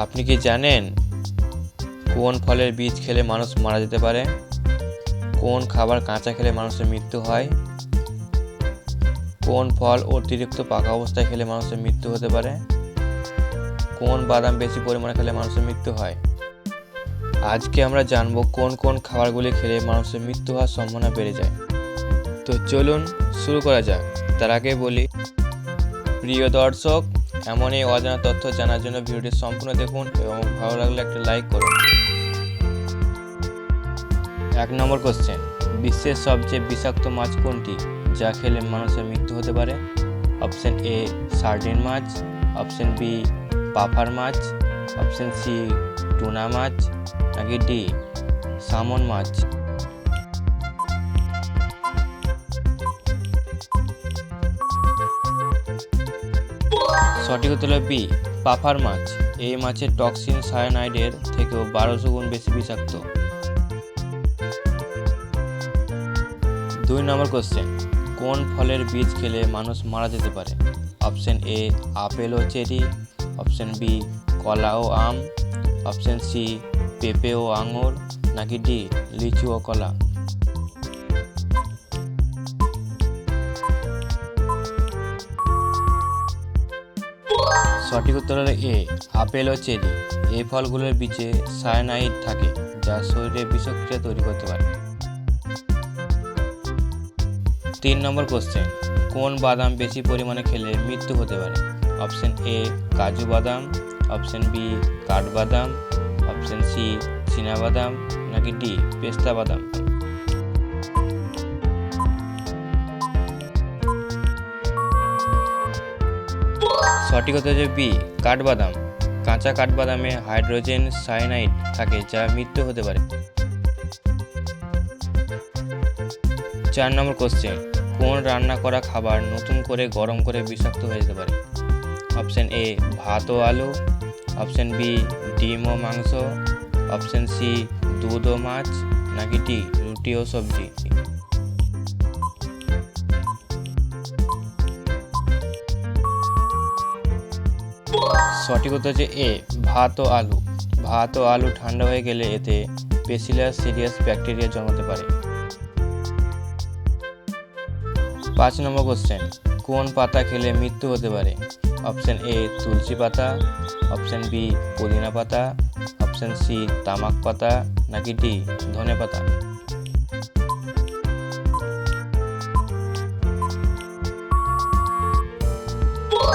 আপনি কি জানেন কোন ফলের বীজ খেলে মানুষ মারা যেতে পারে? কোন খাবার কাঁচা খেলে মানুষের মৃত্যু হয়? কোন ফল অতিরিক্ত পাকা অবস্থায় খেলে মানুষের মৃত্যু হতে পারে? কোন বাদাম বেশি পরিমাণে খেলে মানুষের মৃত্যু হয়? আজকে আমরা জানবো কোন কোন খাবারগুলি খেলে মানুষের মৃত্যু হওয়ার সম্ভাবনা বেড়ে যায়। তো চলুন শুরু করা যাক। তার আগে বলি, প্রিয় দর্শক, এমন এই অজানা তথ্য জানার জন্য ভিডিওটি সম্পূর্ণ দেখুন এবং ভালো লাগলে একটা লাইক করুন। 1 নম্বর কোশ্চেন, বিশ্বের সবচেয়ে বিষাক্ত মাছ কোনটি যা খেলে মানুষের মৃত্যু হতে পারে? অপশন এ সার্ডিন মাছ, অপশন বি পাফার মাছ, অপশন সি টুনা মাছ, নাকি ডি সামন মাছ? সঠিক উত্তর হলো বি পাফার মাছ। এই মাছের টক্সিন সায়ানাইডের থেকেও 1200 গুণ বেশি বিষাক্ত। 2 নম্বর কোশ্চেন, কোন ফলের বীজ খেলে মানুষ মারা যেতে পারে? অপশন এ আপেল ও চেরি, অপশন বি কলা ও আম, অপশন সি পেঁপে ও আঙুর, নাকি ডি লিচু ও কলা? সঠিক উত্তর হলো এ আপেল ও চেরি। এই ফলগুলোর বীজে সায়ানাইড থাকে যা শরীরে বিষক্রিয়া তৈরি করতে পারে। 3 নম্বর কোশ্চেন, কোন বাদাম বেশি পরিমাণে খেলে মৃত্যু হতে পারে? অপশন এ কাজু বাদাম, অপশন বি কাঠবাদাম, অপশন সি চীনাবাদাম, নাকি ডি পেস্তা বাদাম? সঠিক উত্তর হচ্ছে বি কাঠবাদাম। কাঁচা কাঠবাদামে হাইড্রোজেন সায়ানাইড থাকে যা মৃত্যু হতে পারে। 4 নম্বর কোশ্চেন, কোন রান্না করা খাবার নতুন করে গরম করে বিষাক্ত হয়ে যেতে পারে? অপশন এ ভাত ও আলু, অপশন বি ডিম ও মাংস, অপশন সি দুধ ও মাছ, নাকি ডি রুটি ও সবজি? সঠিক উত্তর হচ্ছে এ ভাত ও আলু। ভাত ও আলু ঠান্ডা হয়ে গেলে এতে ব্যাসিলাস সিরিয়াস ব্যাকটেরিয়া জন্মাতে পারে। 5 নম্বর কোশ্চেন, কোন পাতা খেলে মৃত্যু হতে পারে? অপশন এ তুলসী পাতা, অপশন বি পুদিনা পাতা, অপশন সি তামাক পাতা, নাকি ডি ধনে পাতা?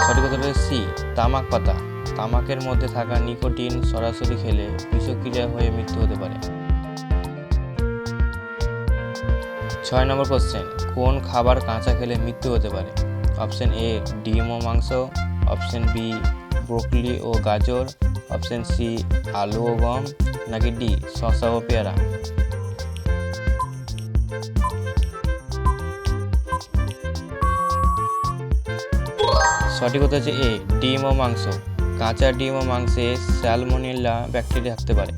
সঠিক উত্তর হচ্ছে সি তামাক পাতা। তামাকের মধ্যে থাকা নিকোটিন সরাসরি খেলে বিষক্রিয়া হয়ে মৃত্যু হতে পারে। 6 নম্বর কোশ্চেন, কোন খাবার কাঁচা খেলে মৃত্যু হতে পারে? অপশন এ ডিম ও মাংস, অপশন বি ব্রোকলি ও গাজর, অপশন সি আলু ও গম, নাকি ডি শসা ও পেয়ারা? সঠিক উত্তর হচ্ছে এ ডিম ও মাংস। কাঁচা ডিম ও মাংসে স্যালমোনেলা ব্যাকটেরিয়া থাকতে পারে।